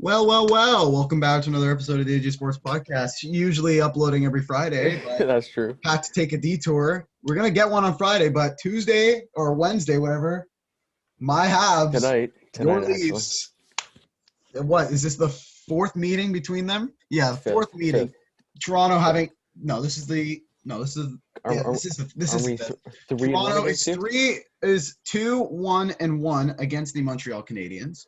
Well. Welcome back to another episode of the AJ Sports Podcast. Usually uploading every Friday, but That's true. had to take a detour. We're going to get one on Friday, but Tuesday or Wednesday, whatever, my Habs, Tonight your actually. Leafs. What, is this the fourth meeting between them? Yeah, the fourth meeting. Fifth. Toronto having – this is the – this is we fifth. 3-1 Toronto against you? is 2-1-1 against the Montreal Canadiens.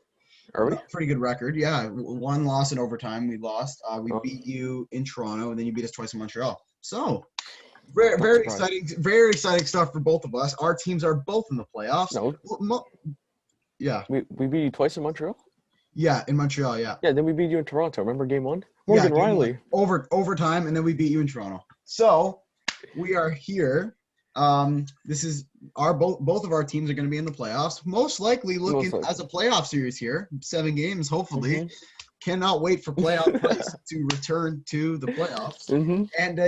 Are we? Pretty good record. Yeah, one loss in overtime. We lost. We Oh. beat you in Toronto, and then you beat us twice in Montreal. So, very exciting stuff for both of us. Our teams are both in the playoffs. Yeah. We beat you twice in Montreal? Yeah, in Montreal, yeah. Yeah, then we beat you in Toronto. Remember game one? Morgan Riley. Overtime, and then we beat you in Toronto. So, we are here. This is both of our teams are going to be in the playoffs. Most likely looking as a playoff series here. 7 games, hopefully. Mm-hmm. Cannot wait for playoff place to return to the playoffs. Mm-hmm. And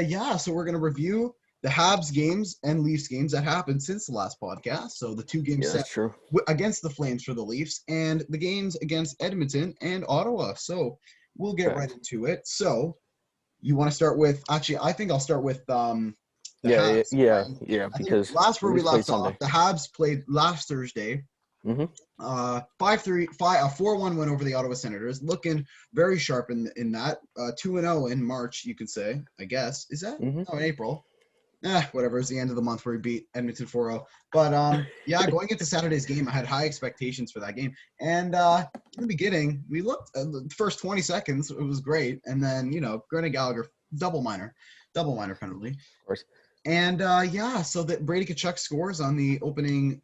so we're going to review the Habs games and Leafs games that happened since the last podcast. So the 2 games set against the Flames for the Leafs and the games against Edmonton and Ottawa. So we'll get right into it. So you want to start with – actually, I think I'll start with Habs, yeah. Because last where we left off, the Habs played last Thursday. Mm-hmm. 4-1 win over the Ottawa Senators, looking very sharp in that. 2-0 in March, you could say. I guess is that? Mm-hmm. No, in April. Whatever. It's the end of the month where we beat Edmonton 4-0. But going into Saturday's game, I had high expectations for that game. And in the beginning, we looked the first 20 seconds, it was great, and then Granit Gallagher double minor penalty. Of course. And so that Brady Tkachuk scores on the opening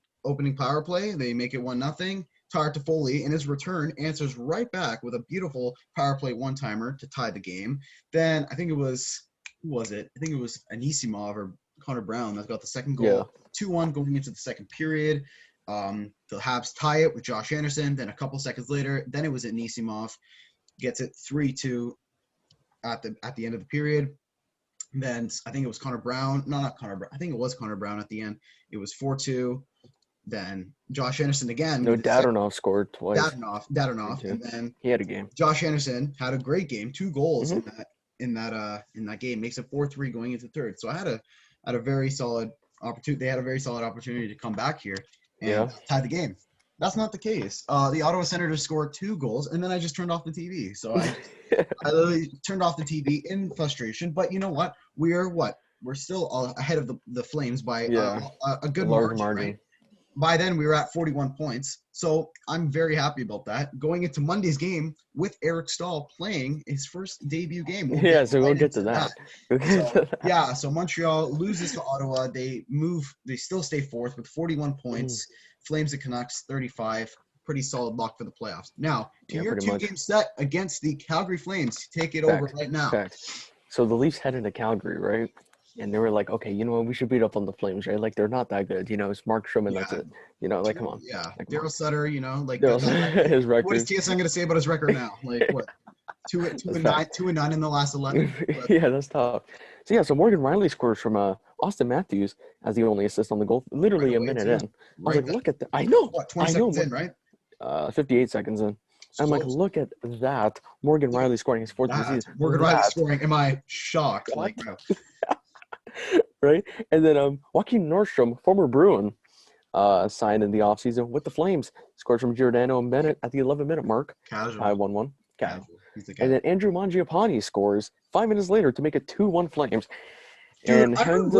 power play. They make it 1-0. Tyler Toffoli in his return answers right back with a beautiful power play one-timer to tie the game. Then I think it was I think it was Anisimov or Connor Brown that got the second goal. 2-1 going into the second period. The Habs tie it with Josh Anderson. Then a couple seconds later, then it was Anisimov gets it 3-2 at the end of the period. Then I think it was Connor Brown. No, not Connor Brown. I think it was Connor Brown at the end. It was 4-2. Then Josh Anderson again. No, Dadonov scored twice. Dadonov. And then he had a game. Josh Anderson had a great game. 2 goals in that game. Makes it 4-3 going into third. So I had a very solid opportunity. They had a very solid opportunity to come back here and tie the game. That's not the case. The Ottawa Senators scored 2 goals, and then I just turned off the TV. So I literally turned off the TV in frustration. But you know what? We're still ahead of the Flames by a good margin. Right? By then, we were at 41 points. So I'm very happy about that. Going into Monday's game with Eric Stahl playing his first debut game. We'll get to that. So Montreal loses to Ottawa. They still stay fourth with 41 points. Flames and Canucks, 35. Pretty solid lock for the playoffs. Now, your 2-game set against the Calgary Flames. Take it over right now. So the Leafs headed to Calgary, right? And they were like, okay, you know what? We should beat up on the Flames, right? Like, they're not that good. It's Markstrom and that's it. Come on. Yeah. Like, Daryl Sutter, his record. What is TSN going to say about his record now? Like, what? 2-9 in the last 11? Yeah, that's tough. So Morgan Riley scores from Austin Matthews as the only assist on the goal, literally a minute in. I was like, look at that. I know. What, 20 seconds in, right? 58 seconds in. I'm like, look at that. Morgan Riley scoring his 4th season. Morgan Riley scoring. Am I shocked? Like, no. Right? And then Joaquin Nordstrom, former Bruin, signed in the offseason with the Flames. Scored from Giordano and Bennett at the 11-minute mark. Casual. 1-1. And then Andrew Mangiapane scores 5 minutes later to make it 2-1 Flames. Dude, I heard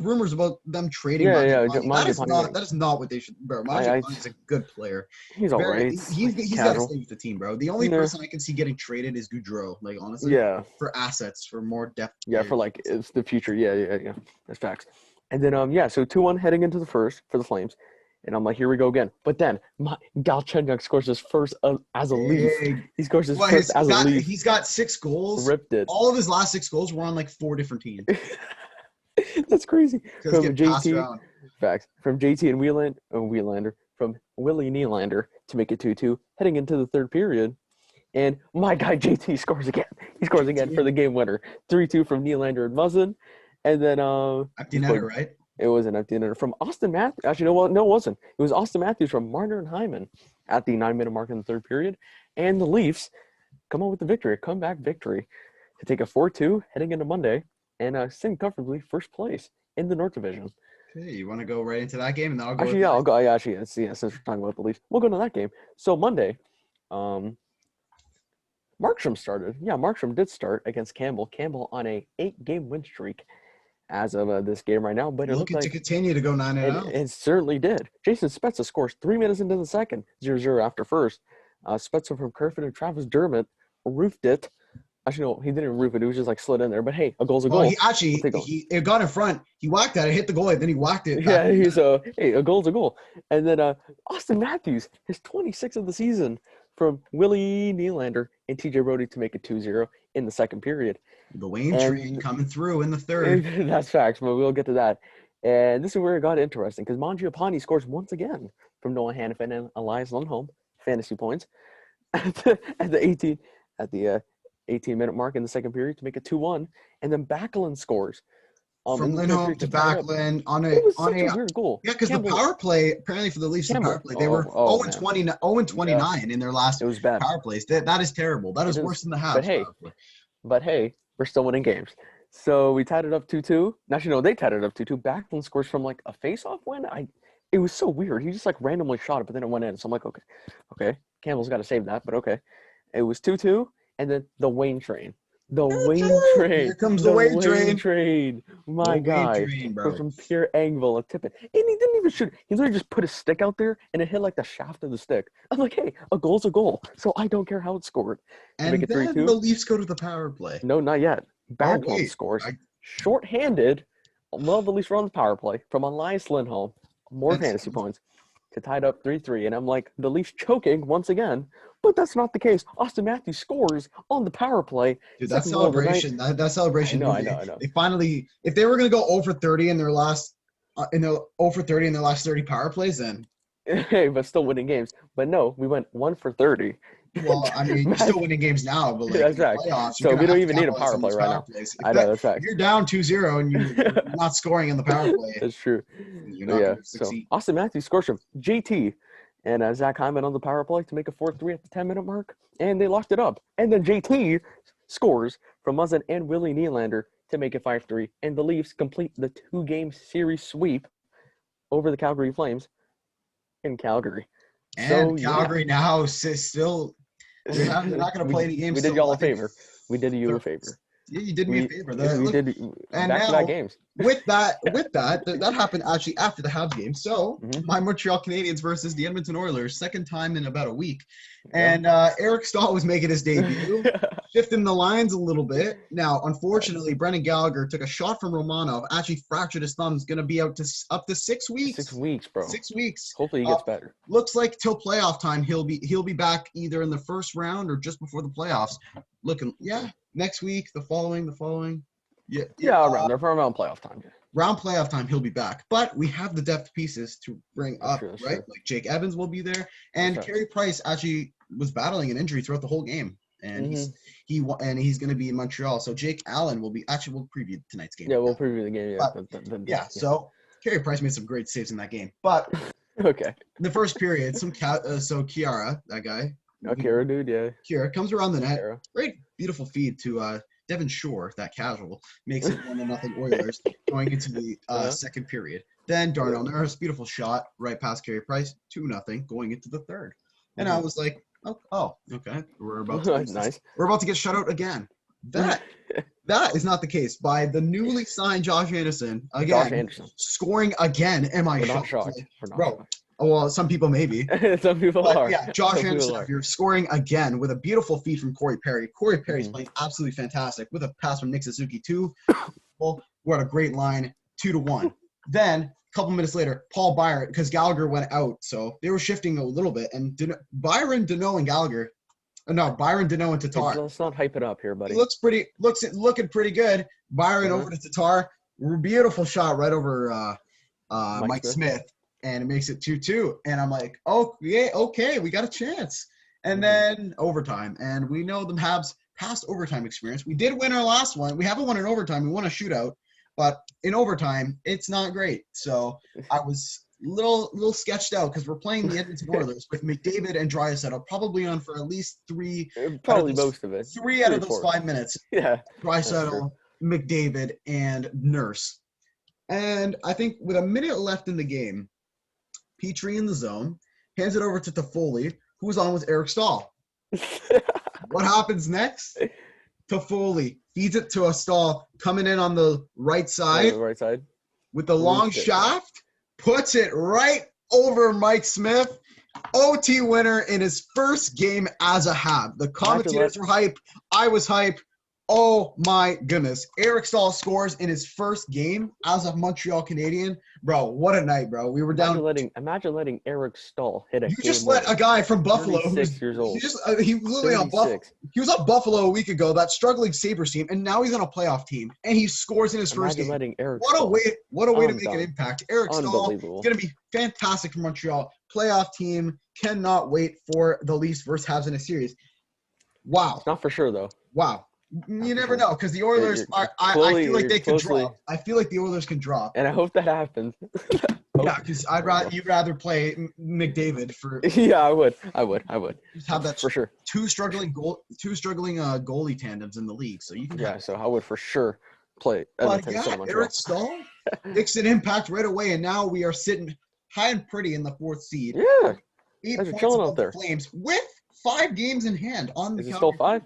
rumors about them trading Mangiapane. That is not what they should. Bro, Mangiapane is a good player. He's all right. He's got to stay with the team, bro. The only person I can see getting traded is Goudreau. Like, honestly. Yeah. For assets, for more depth. Yeah, for like it's the future. Yeah. That's facts. And then so 2-1 heading into the first for the Flames. And I'm like, here we go again. But then Galchenyuk scores his first as a Leaf. He scores his first as a Leaf. He's got 6 goals. Ripped it. All of his last 6 goals were on like 4 different teams. That's crazy. From JT, facts. From JT and Wielander, from Willie Nylander to make it 2-2, heading into the third period. And my guy JT scores again. He scores again for the game winner. 3-2 from Nylander and Muzzin. And then empty netter, right? It was an empty netter from Austin Matthews. Actually, no, it wasn't. It was Austin Matthews from Marner and Hyman at the 9-minute mark in the third period. And the Leafs come on with the victory, a comeback victory to take a 4-2 heading into Monday and sitting comfortably first place in the North Division. Okay, you want to go right into that game, and then I'll go. Actually, yeah, I'll go. Yeah, actually, since we're talking about the Leafs, we'll go to that game. So Monday, Markstrom started. Yeah, Markstrom did start against Campbell. Campbell on a 8-game win streak as of this game right now, but it looked like to continue to go 9-0. It certainly did. Jason Spezza scores 3 minutes into the second, 0-0 after first. Spezza from Kerfoot and Travis Dermott roofed it. Actually, no, he didn't roof it. It was just like slid in there. But hey, a goal's a goal. It got in front. He whacked at it, hit the goalie, then he whacked it. Yeah, a goal's a goal. And then Austin Matthews, his 26th of the season from Willie Nylander and TJ Brody to make it 2-0 in the second period. The Wayne train coming through in the third. That's facts, but we'll get to that. And this is where it got interesting because Mangiapane scores once again from Noah Hannafin and Elias Lundholm, fantasy points at the 18-minute mark in the second period to make it 2-1, and then Backlund scores from Lindholm to Backlund on a weird goal. Yeah, because the power play apparently for the Leafs, the power play they were 0-29 in their last it was bad. Power plays. That is terrible. That is worse than the Habs. But hey, we're still winning games. So we tied it up 2-2. Actually, no, they tied it up 2-2. Backlund scores from like a face-off win. It was so weird. He just like randomly shot it, but then it went in. So I'm like, okay, Campbell's got to save that, but okay. It was 2-2, and then the Wayne train. The Wayne train. Here comes the Wayne train. My guy. From Pierre Engvall, a tip it. And he didn't even shoot. He literally just put his stick out there, and it hit like the shaft of the stick. I'm like, hey, a goal's a goal. So I don't care how it's scored. And then the Leafs go to the power play. No, not yet. Backlund scores. Short-handed. Well, the Leafs were on the power play from Elias Lindholm. More fantasy points to tie it up 3-3. And I'm like, the Leafs choking once again. But that's not the case. Austin Matthews scores on the power play. Dude, that celebration. That celebration. I know. They finally, if they were going to go over 30 in their last, over 30 in their last 30 power plays, then. Hey, but still winning games. But no, we went 1 for 30. Well, I mean, you're still winning games now, but like that's right. Playoffs, so we don't even need a power play right now. I know, that's right. You're down 2-0 and you're not scoring in the power play. That's true. You're not going to succeed. So Austin Matthews scores from JT and Zach Hyman on the power play to make a 4-3 at the 10-minute mark, and they locked it up. And then JT scores from Muzzin and Willie Nylander to make it 5-3, and the Leafs complete the 2-game series sweep over the Calgary Flames in Calgary. And Calgary now still – they're not going to play any games. We did y'all a favor. We did you a favor. Yeah, you did me a favor. We did back-to-back games. With that happened actually after the Habs game. So my Montreal Canadiens versus the Edmonton Oilers, second time in about a week. And Eric Stahl was making his debut, shifting the lines a little bit. Now, unfortunately, Brendan Gallagher took a shot from Romanov, actually fractured his thumb. Is going to be out to up to 6 weeks. 6 weeks, bro. 6 weeks. Hopefully he gets better. Looks like till playoff time he'll be back either in the first round or just before the playoffs. Next week, the following. Around playoff time. Round playoff time, he'll be back. But we have the depth pieces to bring up, true. Like Jake Evans will be there, and Carey Price actually was battling an injury throughout the whole game, and he's going to be in Montreal. So Jake Allen will be. Actually, we'll preview tonight's game. Yeah, we'll preview the game. Yeah. So Carey Price made some great saves in that game, but okay. The first period, Kiara, that guy. Kira, dude, yeah. Kira comes around the net. Great, beautiful feed to Devin Shore, that casual, makes it 1-0 Oilers going into the second period. Then Darnell Nurse, beautiful shot right past Carey Price, 2-0 going into the third. And I was like, oh, okay, we're about to get shut out again. That is not the case by the newly signed Josh Anderson again, scoring again. Am I shocked? We're not shocked. Well, some people maybe. Some people are. Yeah, Josh Anderson, you're scoring again with a beautiful feed from Corey Perry. Corey Perry's playing absolutely fantastic with a pass from Nick Suzuki too. What a great line, 2-1. Then a couple minutes later, Paul Byron, because Gallagher went out, so they were shifting a little bit, and Byron Deneau and Tatar. Let's not hype it up here, buddy. Looking pretty good. Byron over to Tatar, beautiful shot right over Mike Smith. And it makes it 2-2. And I'm like, oh, yeah, okay, we got a chance. And then overtime. And we know the Habs past overtime experience. We did win our last one. We haven't won an overtime. We won a shootout. but in overtime, it's not great. So I was little sketched out because we're playing the Edmonton Oilers with McDavid and Draisaitl probably on for at least probably most of it. 3 out of those 5 minutes. Yeah, Draisaitl, McDavid, and Nurse. And I think with a minute left in the game, Petrie in the zone hands it over to Toffoli, who's on with Eric Stahl. What happens next? Toffoli feeds it to a Stahl coming in on the right side. With the long shaft, puts it right over Mike Smith. OT winner in his first game as a Hab. The commentators were hype. I was hype. Oh my goodness. Eric Stahl scores in his first game as a Montreal Canadian. Bro, what a night, bro. We were down. Imagine letting Eric Stahl hit a You just let a guy from Buffalo who's 36 years old. He was on Buffalo a week ago, that struggling Sabres team, and now he's on a playoff team, and he scores in his first game. What a way to make an impact. Eric Stahl is going to be fantastic for Montreal. Playoff team, cannot wait for the Leafs versus Habs in a series. Wow. It's not for sure, though. Wow. You never know, because the Oilers I feel like they could drop. I feel like the Oilers can drop. And I hope that happens. Yeah, because you'd rather play McDavid for. Yeah, I would. Just have that for sure. Two struggling goalie tandems in the league, so you can. Yeah, so I would for sure play. But yeah, Eric Stahl makes an impact right away, and now we are sitting high and pretty in the 4th seed. Yeah, 8 points above the Flames with 5 games in hand on the. Is it still 5?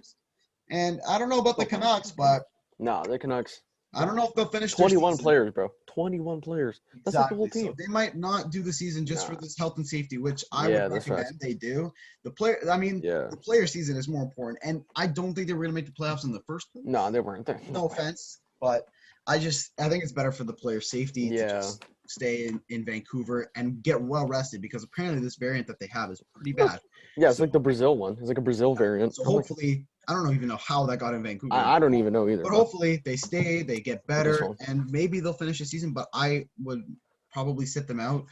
And I don't know about the Canucks, but no, the Canucks. I don't know if they'll finish. 21 players, bro. 21 players. That's like the whole team. So they might not do the season just for this health and safety, which I would recommend they do. The player season is more important, and I don't think they were going to make the playoffs in the first place. No, they weren't. No offense, but I think it's better for the player safety to just stay in Vancouver and get well rested, because apparently this variant that they have is pretty bad. Yeah, it's like the Brazil one. It's like a Brazil variant. So hopefully. I don't even know how that got in Vancouver. I don't even know either. But hopefully they stay, they get better, and maybe they'll finish the season. But I would probably sit them out.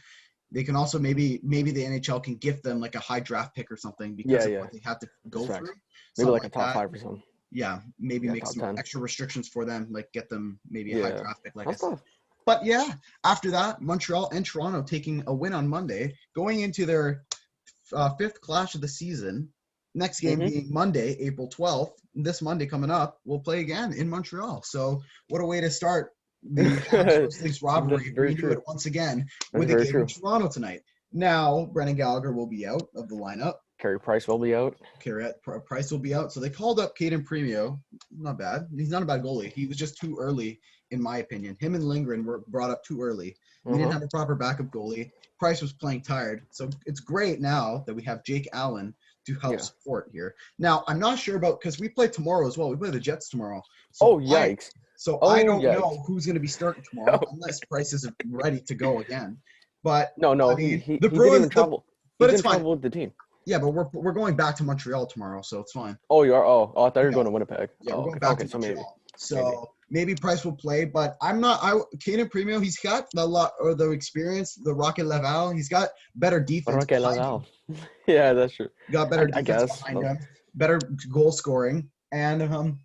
They can also maybe the NHL can gift them like a high draft pick or something because of what they have to go through. Maybe like a top 5 or something. Yeah, maybe make some 10. extra restrictions for them, like get them maybe a high draft pick like that. But yeah, after that, Montreal and Toronto taking a win on Monday, going into their 5th clash of the season. Next game being Monday, April 12th. This Monday coming up, we'll play again in Montreal. So what a way to start the Leafs rivalry. Redo it once again with a game in Toronto tonight. Now, Brendan Gallagher will be out of the lineup. Carey Price will be out. Price will be out. So they called up Caden Premio. Not bad. He's not a bad goalie. He was just too early, in my opinion. Him and Lindgren were brought up too early. We didn't have a proper backup goalie. Price was playing tired. So it's great now that we have Jake Allen to help support here. Now, I'm not sure about, because we play tomorrow as well. We play the Jets tomorrow. So yikes. I don't know who's going to be starting tomorrow unless Price isn't ready to go again. But no, I mean, he the Bruins didn't travel. But it's fine with the team. Yeah, but we're going back to Montreal tomorrow, so it's fine. Oh, you are? Oh, I thought you were going to Winnipeg. Yeah, we're going back to Montreal. So maybe Price will play, but I'm not. Caden Premio, he's got the experience. The Rocket Laval, he's got better defense. Rocket Laval. Yeah, that's true. Got better defense behind him, better goal scoring, and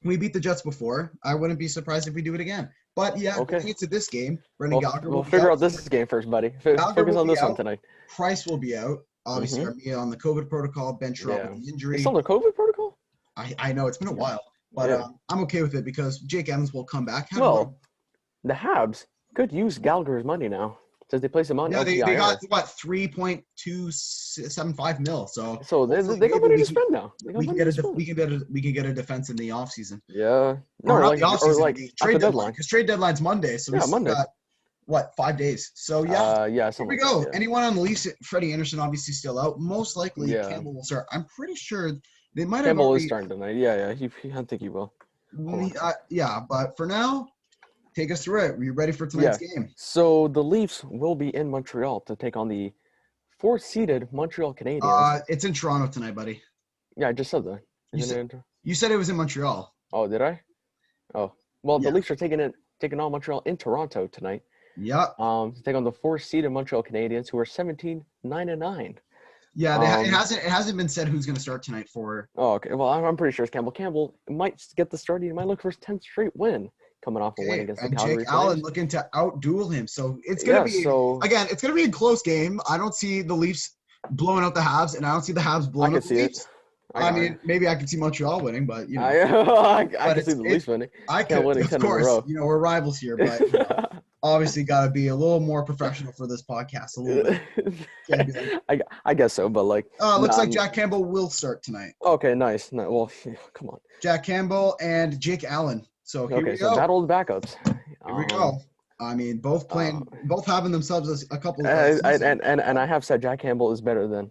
we beat the Jets before. I wouldn't be surprised if we do it again. But yeah, going into this game, Brendan Gallagher will figure out this game first, buddy. Focus on this one tonight. Price will be out. Obviously, Armia on the COVID protocol, Ben Sherratt with the injury. It's on the COVID protocol? I know, it's been a while. But I'm okay with it because Jake Evans will come back. The Habs could use Gallagher's money now since they place him on. Yeah, they got what, 3.275 mil. So they got money to spend now. We can get a defense in the offseason. Yeah, not the offseason, the trade deadline, because trade deadline's Monday. So we got 5 days. So here we go. Anyone on the Leafs? Freddie Anderson obviously still out. Most likely Campbell will start. I'm pretty sure. They might have Campbell is starting tonight. Yeah. I think he will. But for now, take us through it. Are you ready for tonight's game? So the Leafs will be in Montreal to take on the 4th-seeded Montreal Canadiens. It's in Toronto tonight, buddy. Yeah, I just said that. You said it was in Montreal. Oh, did I? Oh, well, the Leafs are taking on Montreal in Toronto tonight. Yeah. To take on the 4th-seeded Montreal Canadiens, who are 17-9-9. Yeah, it hasn't been said who's going to start tonight for. Oh, okay. Well, I'm pretty sure it's Campbell. Campbell might get the start. He might look for his 10th straight win. coming off a win against the and Calgary Jake Allen Flames. looking to outduel him. So it's going to be, again, it's going to be a close game. I don't see the Leafs blowing out the Habs, and I don't see the Habs blowing out the Leafs. I mean, maybe I could see Montreal winning, but, you know. I can see the Leafs winning. I could, of course, you know, we're rivals here, but you know, obviously got to be a little more professional for this podcast, a little bit. I guess so, but like. Looks like Jack Campbell will start tonight. Okay, nice. Well, come on. Jack Campbell and Jake Allen. So here we go. So battle of the backups. Here we go. I mean, both having themselves a couple of and I have said Jack Campbell is better than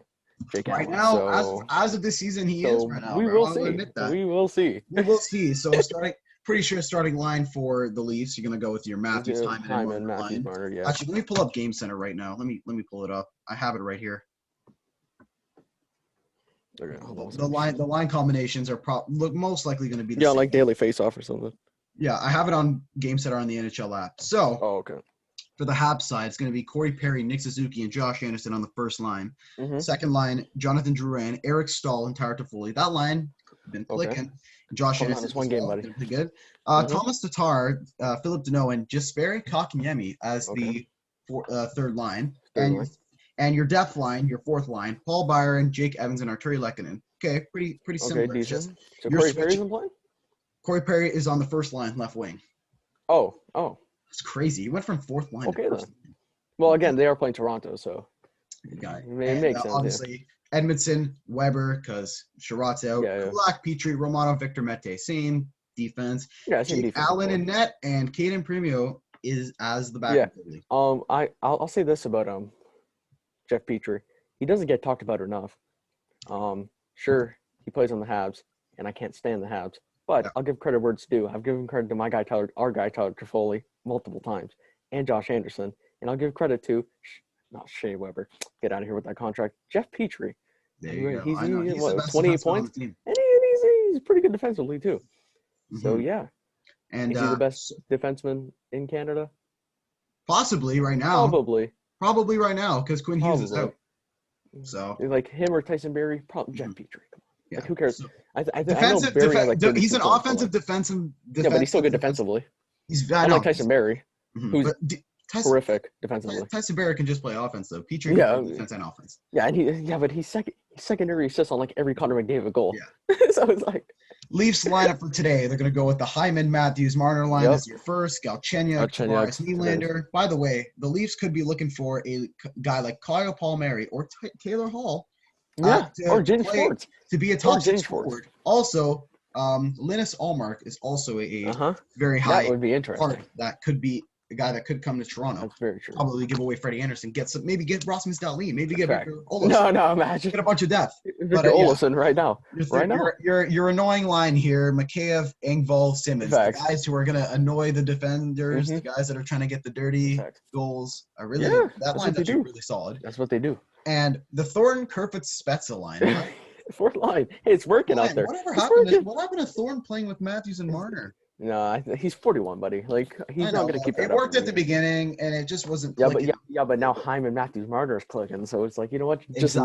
Jake Allen. Right now, as of this season, he is right now. We will see. We will see. We will see. So pretty sure starting line for the Leafs, you're gonna go with your Matthews, Hyman, Marner. Yeah. Actually, let me pull up Game Center right now. Let me pull it up. I have it right here. Okay, the line combinations are most likely going to be the same. Like daily face-off or something. Yeah, I have it on Game Center on the NHL app. So, okay. For the Habs side, it's going to be Corey Perry, Nick Suzuki, and Josh Anderson on the first line. Mm-hmm. Second line, Jonathan Drouin, Eric Stahl, and Tyler Toffoli. That line been clicking. Okay. Josh Anderson one game, buddy. Pretty good. Thomas Tatar, Philip Deneau, and Jesperi Kotkaniemi as the third line. And your depth line, your fourth line, Paul Byron, Jake Evans, and Arturi Lehkonen. Okay, pretty similar. Okay, decent. So Corey Perry isn't playing? Corey Perry is on the first line, left wing. Oh. That's crazy. He went from fourth line to first line. Well, again, they are playing Toronto, so it makes sense. Obviously, Edmondson, Weber, because Sherratt's out. Kulak, Petrie, Romano, Victor Mete. Same defense. Yeah, same Jake defense. Allen in net, and Caden Premio is as the backup goalie. I'll say this about Jeff Petrie. He doesn't get talked about enough. Sure, he plays on the Habs, and I can't stand the Habs, but I'll give credit where it's due. I've given credit to our guy Tyler Toffoli multiple times, and Josh Anderson, and I'll give credit to not Shea Weber. Get out of here with that contract. Jeff Petrie. There you go. He's 28 points, and he's pretty good defensively too. Mm-hmm. So yeah, and is he the best defenseman in Canada? Possibly right now. Probably right now because Quinn Hughes is out. So like him or Tyson Barrie, probably Jeff Petrie. Yeah. Like who cares? So, I know Barrie has like he's an offensive defensive. Yeah, but he's still good defensively. He's like Tyson Barrie, who's horrific defensively. Tyson Barrie can just play offense though. Petrie can play defense and offense. Yeah, but he's secondary assists on like every Connor McDavid goal. Yeah. So it's like Leafs lineup for today. They're going to go with the Hyman, Matthews, Marner line as your first. Galchenyuk, Tavares, Nylander. By the way, the Leafs could be looking for a guy like Kyle Palmieri or Taylor Hall. Or James Schwartz. To be a top six forward. Also, Linus Allmark is also a very high. That would be interesting. That could be a guy that could come to Toronto. That's very true. Probably give away Freddie Anderson. Maybe get Rasmus Dahlin. Maybe get Victor Olofsson. No, imagine. Get a bunch of depth. Victor Olofsson right now. Your annoying line here, Mikheyev, Engvall, Simmons. The guys who are going to annoy the defenders, the guys that are trying to get the dirty goals. That line's actually really solid. That's what they do. And the Thornton, Kerfoot, Spezza line. Fourth line. Hey, it's working out there. What happened to Thornton playing with Matthews and Marner? No, he's 41, buddy. Like he's not going to keep that. It worked at the beginning, and it just wasn't. Clicking. But now Hyman, Matthews, Marner is clicking. So it's like, you know what? Just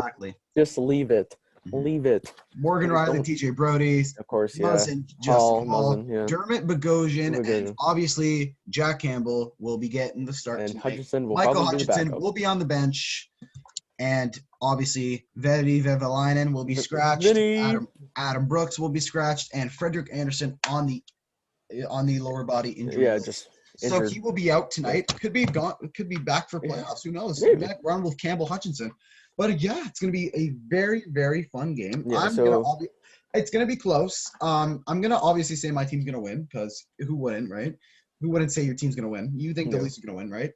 leave it. Leave it. Morgan Riley, TJ Brody, of course, Muzzin, Dermot Bogosian, and obviously Jack Campbell will be getting the start. And Michael Hutchinson will be on the bench. And obviously, Veli Vevalainen will be scratched. Adam Brooks will be scratched, and Frederick Anderson on the lower body injury. Yeah, just so he will be out tonight. Could be gone. Could be back for playoffs. Who knows? Back run with Campbell Hutchinson. But it's going to be a very, very fun game. Yeah, it's going to be close. I'm going to obviously say my team's going to win because who wouldn't, right? Who wouldn't say your team's going to win? You think the Leafs are going to win, right?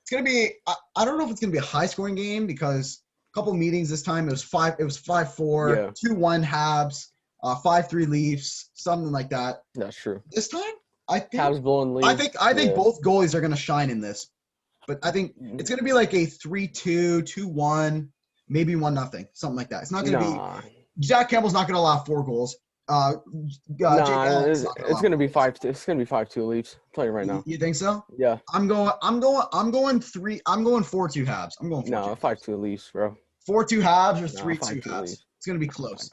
It's going to be – I don't know if it's going to be a high-scoring game because a couple meetings this time it was 5-4, 2-1 Habs, 5-3 Leafs, something like that. That's true. This time, I think Habs blowing Leafs. I think both goalies are going to shine in this. But I think it's going to be like a 3-2, 2-1, maybe 1-0, something like that. It's not going to be – Jack Campbell's not going to allow 4 goals. It's going to be 5-2. It's going to be 5-2 Leafs. I'll tell you right now. You think so? Yeah. I'm going 4-2 Habs. I'm going 4-2. No, 5-2 Leafs, bro. 4-2 Habs or 3-2 Habs. It's going to be close.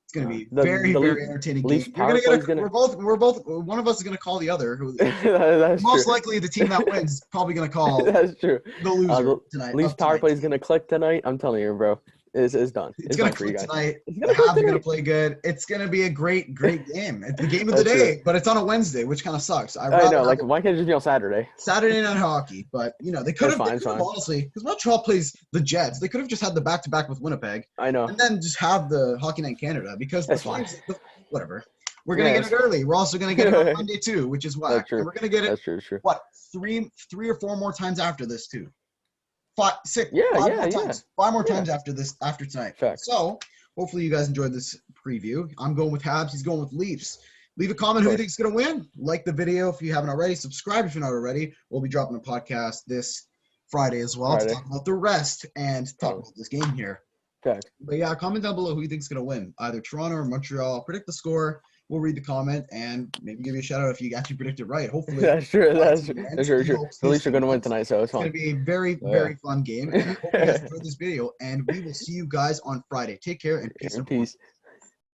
It's going to be very entertaining Leafs game. power play is gonna. We're both. One of us is going to call the other. That's Most true. likely, the team that wins is probably going to call. That's true. The loser The tonight. Leafs power play is gonna click tonight. I'm telling you, bro. It's done. It's going done to for you click guys. tonight. It's The gonna click Habs are going to tonight. play good. It's going to be a great game. It's the game of the That's day, true. but it's on a Wednesday, which kind of sucks. I know. Like, why can't it just be on Saturday? Saturday night hockey, but they could have Fine. honestly, because Montreal plays the Jets, they could have just had the back-to-back with Winnipeg. I know. And then just have the Hockey Night in Canada because That's the Flames, fine. Whatever. We're gonna get it early. We're also gonna get it on Monday too, which is whack. That's true. And we're gonna get it. That's true. What, three or four more times after this too? Five more times. 5 more times after tonight. Fact. So hopefully you guys enjoyed this preview. I'm going with Habs. He's going with Leafs. Leave a comment who you think is going to win. Like the video if you haven't already. Subscribe if you're not already. We'll be dropping a podcast this Friday as well to talk about the rest and talk about this game here. Fact. But yeah, comment down below who you think is going to win. Either Toronto or Montreal. Predict the score. We'll read the comment and maybe give you a shout out if you actually predict it right. Hopefully. That's true. That's true. The Leafs are going to win tonight, so it's fun. It's going to be a very, very fun game. And I hope you guys enjoyed this video. And we will see you guys on Friday. Take care and peace.